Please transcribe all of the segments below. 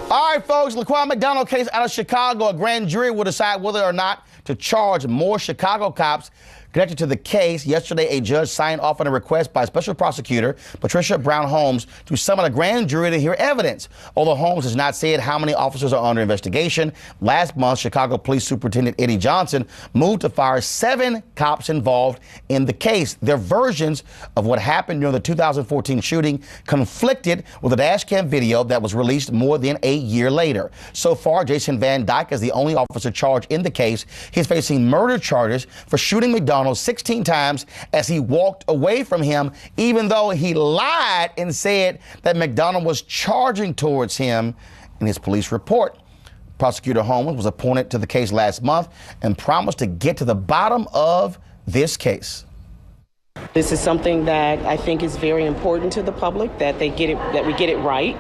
All right, folks, Laquan McDonald case out of Chicago. A grand jury will decide whether or not to charge more Chicago cops connected to the case. Yesterday, a judge signed off on a request by Special Prosecutor Patricia Brown Holmes to summon a grand jury to hear evidence. Although Holmes has not said how many officers are under investigation, last month, Chicago Police Superintendent Eddie Johnson moved to fire 7 cops involved in the case. Their versions of what happened during the 2014 shooting conflicted with a dash cam video that was released more than a year later. So far, Jason Van Dyke is the only officer charged in the case. He's facing murder charges for shooting McDonald 16 times as he walked away from him, even though he lied and said that McDonald was charging towards him in his police report. Prosecutor Holmes was appointed to the case last month and promised to get to the bottom of this case. This is something that I think is very important to the public, that they get it, that we get it right,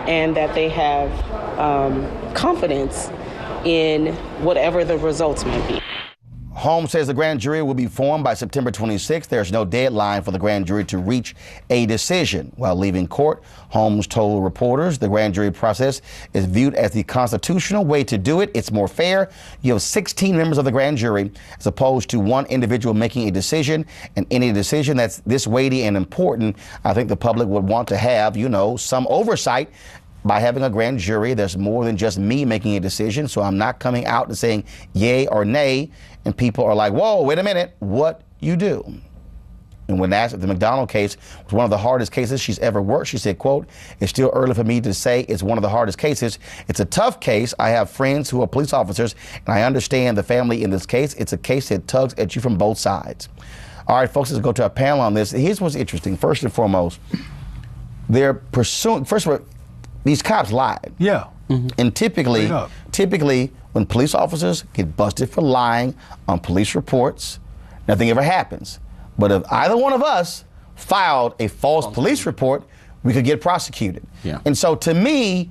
and that they have confidence in whatever the results may be. Holmes says the grand jury will be formed by September 26th. There's no deadline for the grand jury to reach a decision. While leaving court, Holmes told reporters the grand jury process is viewed as the constitutional way to do it. It's more fair. You have 16 members of the grand jury as opposed to one individual making a decision. And any decision that's this weighty and important, I think the public would want to have, some oversight. By having a grand jury, there's more than just me making a decision. So I'm not coming out and saying yay or nay. And people are like, whoa, wait a minute, what you do? And when asked if the McDonald case was one of the hardest cases she's ever worked, she said, quote, "It's still early for me to say it's one of the hardest cases. It's a tough case. I have friends who are police officers, and I understand the family in this case. It's a case that tugs at you from both sides." All right, folks, let's go to our panel on this. Here's what's interesting. First and foremost, they're pursuing, first of all, these cops lied. Yeah. Mm-hmm. And typically, when police officers get busted for lying on police reports, nothing ever happens. But if either one of us filed a false police report, we could get prosecuted. Yeah. And so to me,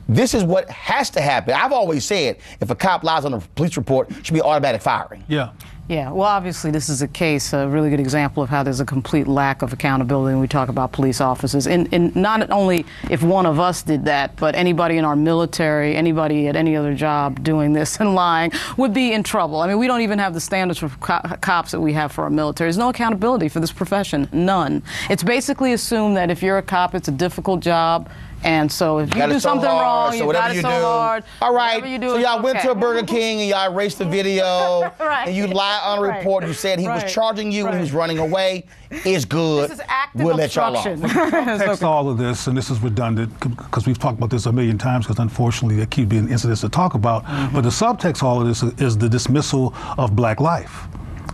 this is what has to happen. I've always said if a cop lies on a police report, it should be automatic firing. Yeah. Yeah, well, obviously, this is a really good example of how there's a complete lack of accountability when we talk about police officers. And not only if one of us did that, but anybody in our military, anybody at any other job doing this and lying would be in trouble. I mean, we don't even have the standards for cops that we have for our military. There's no accountability for this profession, none. It's basically assumed that if you're a cop, it's a difficult job. And so if you do something wrong, you got it so hard. All right, so y'all went to a Burger King and y'all erased the video, and you lied on a report. You said he was charging you and he was running away. It's good. This is active we'll let y'all off. Text all of this, and this is redundant because we've talked about this a million times because unfortunately there keep being incidents to talk about. But the subtext of all of this is the dismissal of black life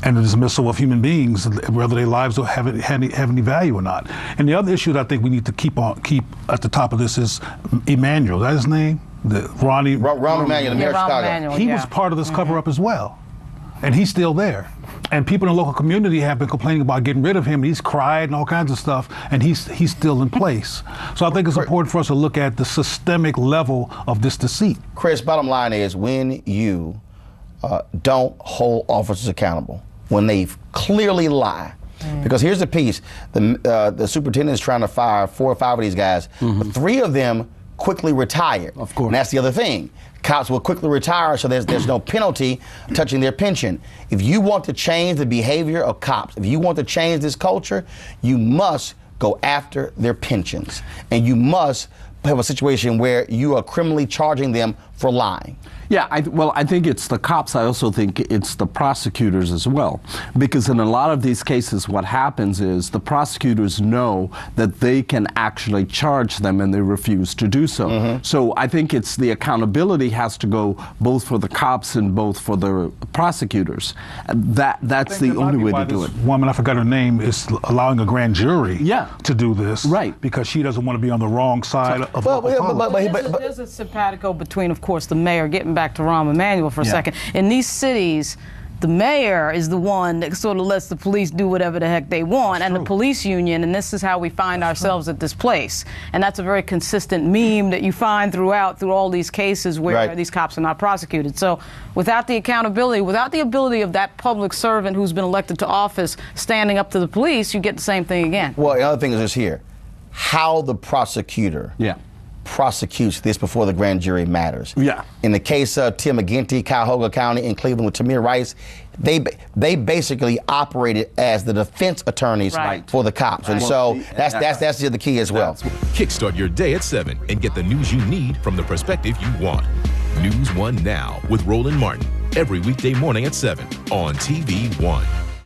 and the dismissal of human beings, whether their lives have any value or not. And the other issue that I think we need to keep at the top of this is Emanuel. Is that his name? Rahm Emanuel, the mayor of Chicago. He was part of this cover-up as well, and he's still there. And people in the local community have been complaining about getting rid of him. He's cried and all kinds of stuff, and he's still in place. So I think it's important for us to look at the systemic level of this deceit. Chris, bottom line is when you don't hold officers accountable, when they clearly lie. Because here's the piece, the superintendent is trying to fire 4 or 5 of these guys, but 3 of them quickly retired. Of course. And that's the other thing. Cops will quickly retire, so there's no penalty touching their pension. If you want to change the behavior of cops, if you want to change this culture, you must go after their pensions. And you must have a situation where you are criminally charging them for lying. Yeah, I think it's the cops. I also think it's the prosecutors as well. Because in a lot of these cases, what happens is the prosecutors know that they can actually charge them and they refuse to do so. So I think it's the accountability has to go both for the cops and both for the prosecutors. That's the only way to do it. Woman, I forgot her name, is allowing a grand jury to do this. Right. Because she doesn't want to be on the wrong side of politics. There's a simpatico between, of course, the mayor, getting back to Rahm Emanuel for a second. In these cities, the mayor is the one that sort of lets the police do whatever the heck they want, and the police union, and this is how we find ourselves at this place. And that's a very consistent meme that you find through all these cases where these cops are not prosecuted. So without the accountability, without the ability of that public servant who's been elected to office standing up to the police, you get the same thing again. Well, the other thing is this here, how the prosecutor prosecutes this before the grand jury matters. Yeah. In the case of Tim McGinty, Cuyahoga County in Cleveland with Tamir Rice, they basically operated as the defense attorneys for the cops. And so that's the key as well. Kickstart your day at 7 and get the news you need from the perspective you want. NewsOne Now with Roland Martin, every weekday morning at 7 on TV 1.